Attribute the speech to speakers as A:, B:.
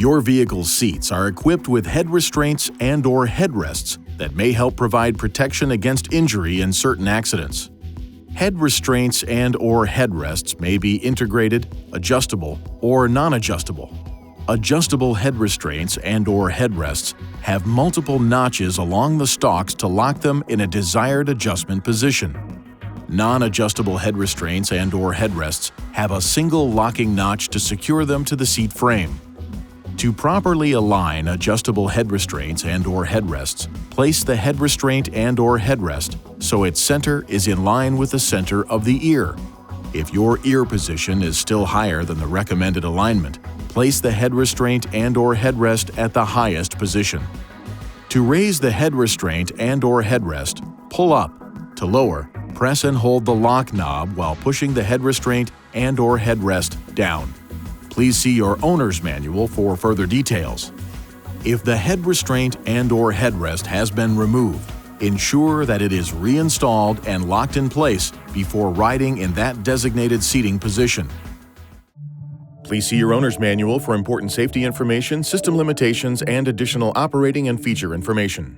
A: Your vehicle's seats are equipped with head restraints and/or headrests that may help provide protection against injury in certain accidents. Head restraints and/or headrests may be integrated, adjustable, or non-adjustable. Adjustable head restraints and/or headrests have multiple notches along the stalks to lock them in a desired adjustment position. Non-adjustable head restraints and/or headrests have a single locking notch to secure them to the seat frame. To properly align adjustable head restraints and/or headrests, place the head restraint and/or headrest so its center is in line with the center of the ear. If your ear position is still higher than the recommended alignment, place the head restraint and/or headrest at the highest position. To raise the head restraint and/or headrest, pull up. To lower, press and hold the lock knob while pushing the head restraint and/or headrest down. Please see your owner's manual for further details. If the head restraint and/or headrest has been removed, ensure that it is reinstalled and locked in place before riding in that designated seating position. Please see your owner's manual for important safety information, system limitations, and additional operating and feature information.